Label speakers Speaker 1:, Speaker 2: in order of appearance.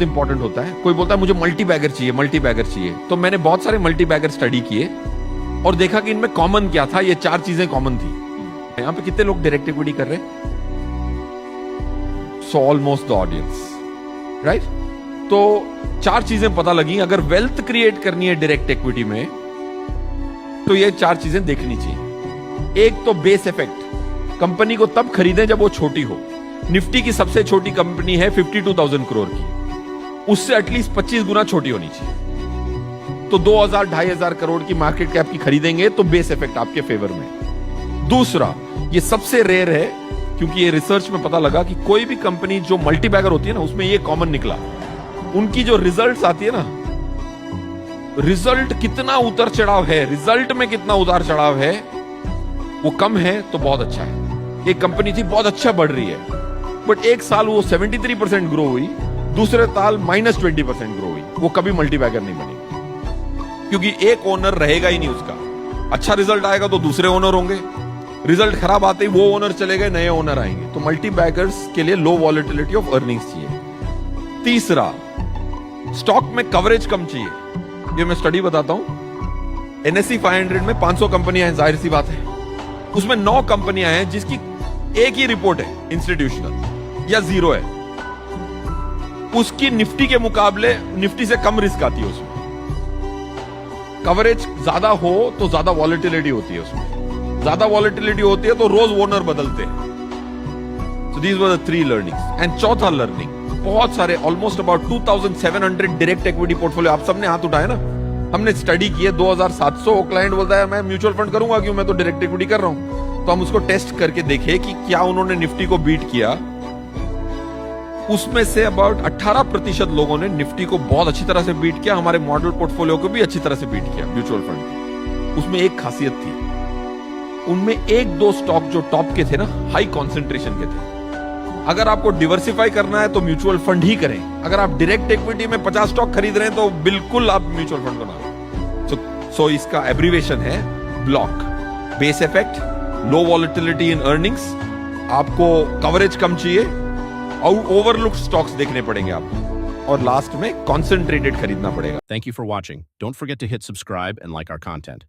Speaker 1: Important होता है। कोई बोलता है मुझे मल्टी बैगर चाहिए, तो मैंने बहुत सारे मल्टी बैगर स्टडी किए और देखा कि इनमें कॉमन क्या था। ये 4 चीजें कॉमन थी। यहां पे कितने लोग डायरेक्ट इक्विटी कर रहे हैं? So almost the audience, right? तो 4 चीजें पता लगी। अगर वेल्थ क्रिएट करनी है डायरेक्ट इक्विटी में तो ये 4 चीजें देखनी चाहिए। एक तो बेस इफेक्ट। कंपनी को तब खरीदें जब वो छोटी हो। निफ्टी की सबसे छोटी कंपनी है 52,000 करोड़ की, उससे एटलीस्ट 25 गुना छोटी होनी चाहिए। तो 2,000-2,500 करोड़ की मार्केट कैप की खरीदेंगे तो बेस इफेक्ट आपके फेवर में। दूसरा, ये सबसे रेयर है क्योंकि ये रिसर्च में पता लगा कि कोई भी कंपनी जो मल्टी बैगर होती है ना, उसमें ये कॉमन निकला। उनकी जो रिजल्ट्स आती है ना, रिजल्ट कितना उतार चढ़ाव है, रिजल्ट में कितना उतार चढ़ाव है, वो कम है तो बहुत अच्छा है। एक कंपनी थी बहुत अच्छा बढ़ रही है, बट एक साल वो 73% ग्रो हुई, दूसरे साल -20% ग्रो हुई, वो कभी मल्टी बैगर नहीं बनी। क्योंकि एक ओनर रहेगा ही नहीं उसका। अच्छा रिजल्ट आएगा तो दूसरे ओनर होंगे, रिजल्ट खराब आते ही वो ओनर चले गए, नए ओनर आएंगे। तो मल्टी बैगर्स के लिए लो वॉलेटिलिटी ऑफ अर्निंग्स चाहिए। तीसरा, स्टॉक में कवरेज कम चाहिए। ये मैं स्टडी बताता हूं। NSE 500 में 500 कंपनियां हैं, जाहिर सी बात है। उसमें 9 कंपनियां हैं जिसकी एक ही रिपोर्ट है इंस्टीट्यूशनल या जीरो है। उसकी निफ्टी के मुकाबले निफ्टी से कम रिस्क आती है उसमें। कवरेज ज्यादा हो तो ज्यादा वॉलेटिलिटी होती है उसमें। ज्यादा वॉलेटिलिटी होती है तो रोज ओनर बदलते हैं। So these were the 3 learnings. And चौथा लर्निंग, बहुत सारे almost about 2700 direct equity portfolio, आप सबने हाथ उठाए ना, हमने स्टडी किए। 2700 क्लाइंट बोलता है मैं म्यूचुअल फंड करूंगा क्यों, मैं तो डायरेक्ट इक्विटी कर रहा हूं। तो हम उसको टेस्ट करके देखे कि क्या उन्होंने निफ्टी को बीट किया। उसमें से अबाउट 18% लोगों ने निफ्टी को बहुत अच्छी तरह से बीट किया। हमारे मॉडल पोर्टफोलियो को भी अच्छी तरह से बीट किया म्यूचुअल फंड। उसमें एक खासियत थी, उनमें 1-2 स्टॉक जो टॉप के थे ना, हाई कॉन्सेंट्रेशन के थे। अगर आपको डिवर्सिफाई करना है तो म्यूचुअल फंड ही करें। अगर आप डायरेक्ट इक्विटी में 50 स्टॉक खरीद रहे हैं तो बिल्कुल आप म्यूचुअल फंड बना। सो इसका एब्रीवेशन है ब्लॉक। बेस इफेक्ट, लो वॉलेटिलिटी इन अर्निंग्स, आपको कवरेज कम चाहिए और ओवरलुक स्टॉक्स देखने पड़ेंगे आपको, और लास्ट में कॉन्सेंट्रेटेड खरीदना पड़ेगा।
Speaker 2: Thank you for watching. Don't forget to hit subscribe and like our content.